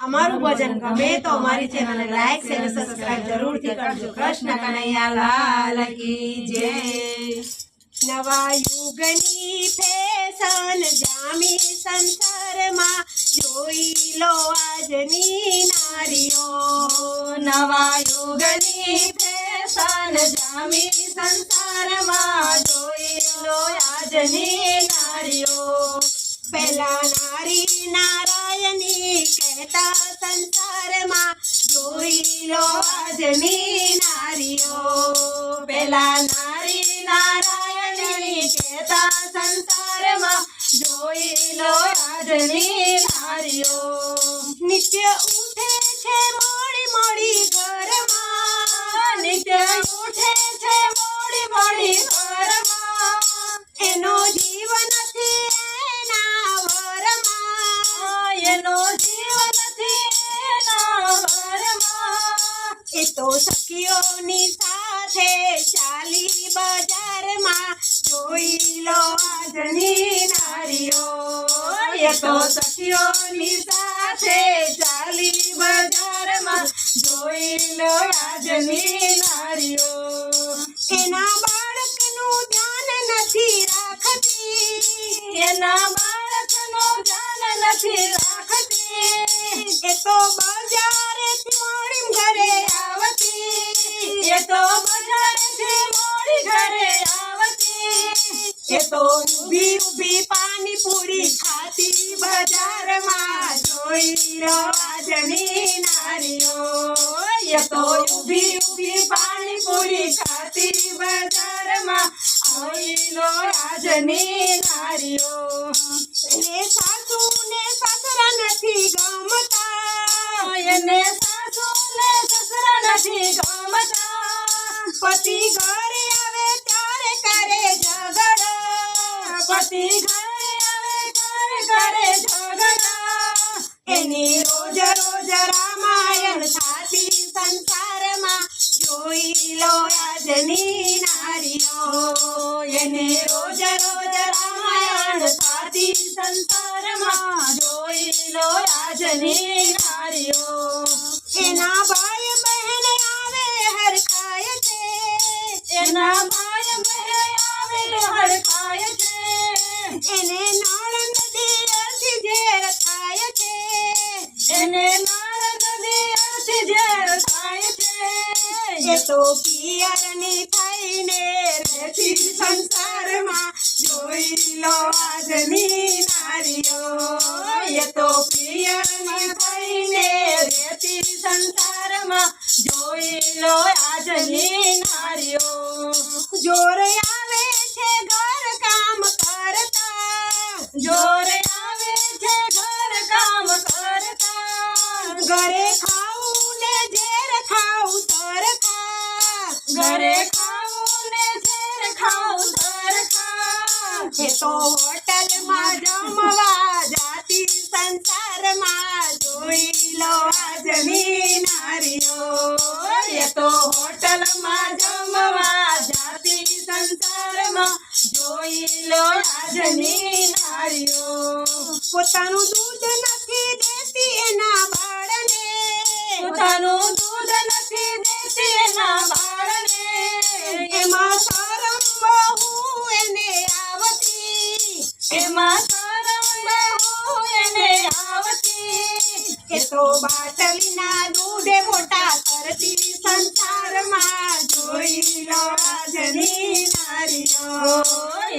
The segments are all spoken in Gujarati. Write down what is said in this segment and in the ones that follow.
અમારું ભજન ગમે તો અમારી ચેનલને લાઈક શેર અને સબસ્ક્રાઇબ જરૂરથી કરજો। કૃષ્ણ કનૈયા લાલ કી જય। નવા યુગની ફેશન જામી સંસારમાં જોઈ લો આજની નારીઓ। નવા યુગની ફેશન જામી સંસારમાં જોઈ લો આજની નારીઓ। પહેલા નારી નારાયણી કહેતા સંસારમાં જોઈ લો આજની નારીઓ। પહેલા નારી નારાયણી કહેતા સંસારમાં જોઈ લો આજની નારીઓ। નિત્ય ઉઠે છે મોડી મોડી ઘરમાં, નિત્ય ઉઠે છે મોડી મોડી ઘરમાં, એનો જીવ નથી એના વરમાં, એનો જીવ નથી એના વરમાં। એ તો સખીઓની સાથે ચાલી બજારમાં જોઈ લો આજની નારીઓ। એ તો સખીઓની સાથે ચાલી બજારમાં જોઈ લો આજની નારીઓ। એના બાળકનું ધ્યાન નથી રાખતી, એના બાળકનું ધ્યાન નથી રાખતી, એ તો બજારેથી મોડી ઘરે આવતી, એ તો બજારેથી મોડી ઘરે આવતી, એ તો ઊભી ઊભી પાણીપુરી ખાતી બજારમાં જોઈ લો આજની નારીઓ। એ તો ઊભી ઊભી પાણીપુરી ખાતી બજારમાં જોઈ લો આજની નારીઓ। એને સાસુ ને સસરા નથી ગમતા, એને સાસુ ને સસરા નથી ગમતા, પતિ ઘરે આવે ત્યારે કરે ઝઘડો, પતિ ઘરે આવે ત્યારે કરે ઝઘડા, એની રોજ રોજ રામાયણ થાતી સંસારમાં જોઈ લો આજની નારીઓ। એને રોજ રોજ રામાયણ થાતી સંસારમાં જોઈ લો આજની નારીઓ। એના ભાઈ બહેન આવે હરખાય છે, એના ભાઈ બહેન આવે હરખાય છે, એને નણંદ દિયરથી ઝેર થાય છે, એને નણંદ દિયરથી ઝેર થાય છે, એ તો પિયરની થઈને રહેતી સંસારમાં જોઈ લો આજની નારીઓ। એ તો પિયરની થઈને રહેતી સંસારમાં જોઈ લો આજની નારીઓ। જોર આવે છે ઘર કામ કરતા, જોર આવે છે ઘર કામ કરતા, ઘરે ખાવું ને ઝેર ખાવું સરખા, ઘરે ખાવું ને ઝેર ખાવું સરખા, એ તો હોટલમાં જમવા જાતી સંસારમાં જોઈ લો આજની નારીઓ। એ તો હોટલમાં જમવા જાતી સંસારમાં જોઈ લો આજની નારીઓ। પોતાનું દૂધ નથી દેતી એના બાળને, પોતાનું દૂધ નથી દેતી એના બાળને, એમાં શરમ બહુ એને આવતી, એમાં શરમ બહુ એને આવતી, એ તો બાટલીના દૂધે મોટા કરતી સંસારમાં જોઈ લો આજની નારીઓ।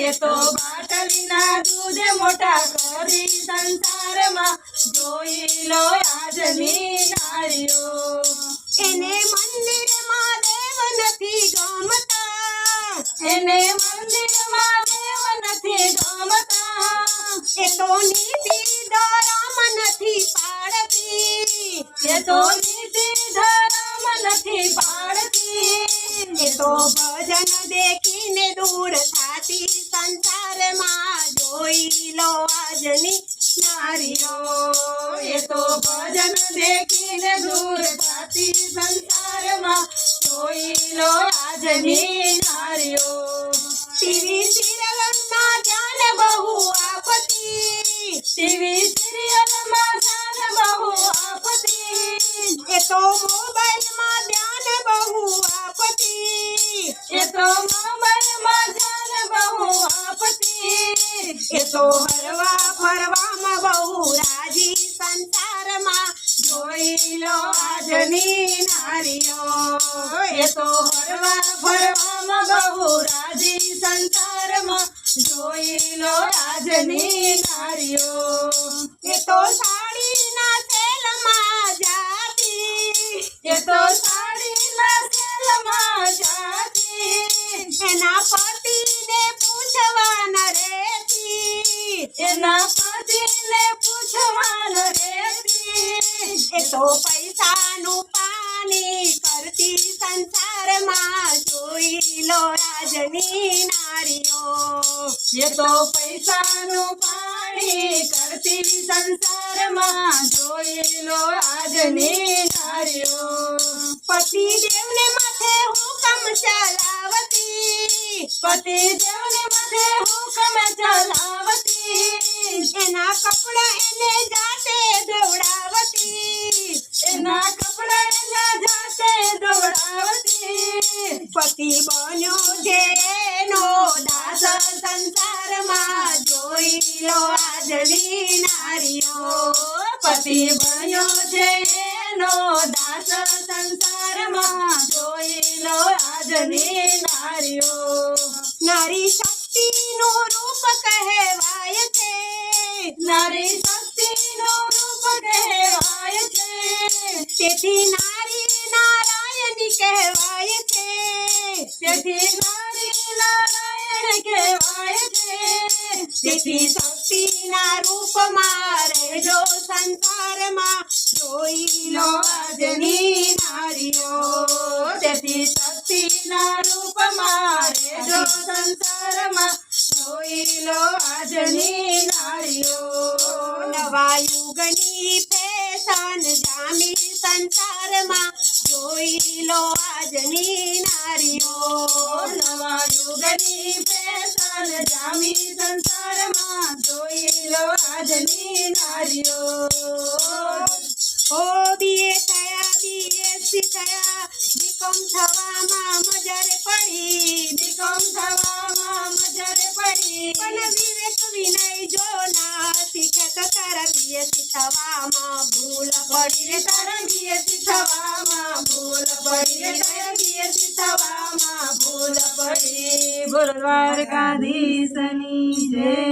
એ તો બાટલીના દૂધે મોટા કરી સંસારમાં જોઈ લો આજની નારીઓ। એને મંદિરમાં દેવ નથી ગમતા, એને મંદિરમાં દેવ નથી ગમતા, એ તો નીતિ ધર્મ નથી પાડતી, એ તો નીતિ ધર્મ નથી પાડતી, એ તો ભજન દેખીને દૂર થાતી સંસારમાં જોઈ લો આજની નારીઓ। એ તો ભજન દેખીને દૂર થાતી સંસારમાં જોઈ લો આજની નારીઓ। ટીવી સિરિયલમાં ધ્યાન બહુ આપતી, ટીવી સિરિયલમાં ધ્યાન બહુ આપતી, તો મોબાઈલમાં ધ્યાન બહુ આપતી, એ તો મોબાઈલમાં ધ્યાન બહુ આપતી, એ તો હરવા ફરવામાં બહુ રાજી, સંસારમાં જોઈ લો આજની નારીઓ, એ તો હરવા ફરવામાં બહુ રાજી, સંસારમાં જોઈ લો આજની નારીઓ, એ તો સાડીના સેલમાં જાતી, એ તો સાડીના સેલમાં જાતી, એના પતિને પૂછવા ન રહેતી, એના પતિને પૂછવા ન રહેતી, એ તો પૈસાનું પાણી કરતી, સંસારમાં જોઈ લો આજની નારીઓ, એ તો પૈસાનું પાણી કરતી, સંસારમાં જોઈ લો આજની નારીઓ, પતિ દેવને માથે હુકમ ચલાવતી, પતિ દેવને માથે હુકમ ચલાવતી, એના કપડા એને જાતે દોડાવતી, એના કપડા એના જાતે દોડાવતી, પતિ બન્યો છે એનો દાસ, સંસારમાં જોઈ લો આજની નારીઓ, પતિ બન્યો છે એનો દાસ, સંસારમાં જોઈ લો આજની નારીઓ, નારી શક્તિનું રૂપ કહેવાય છે, નારી શક્તિનું રૂપ કહેવાય છે, તેથી નારી નારાયણી કહેવાય છે, તેથી નારી નારાયણ કહેવાય છે, તેથી શક્તિના રૂપમાં રહેજો, સંસારમાં જોઈ લો આજની નારીઓ, તેથી શક્તિના રૂપમાં રહેજો, સંસારમાં જોઈ લો આજની નારીઓ, નવા યુગની ફેશન જામી, સંસારમાં જોઈ લો આજની નારીઓ, નવા યુગની ફેશન જામી, સંસારમાં જોઈ લો આજની નારીઓ, ઓ બીએ થયા બીએસસી થયા, બીકોમ થવામાં મજારે પડી, બીકોમ થવામાં મજારે પડી, પણ વિવેક વિનય જો ના શીખે તો તારા બીએસસી થવામાં ભૂલ પડી રે, તારા બીએસસી થવામાં ભૂલ પડી રે, તારા બીએસસી થવામાં ભૂલ પડી. બોલ દ્વારકાધીશની જય.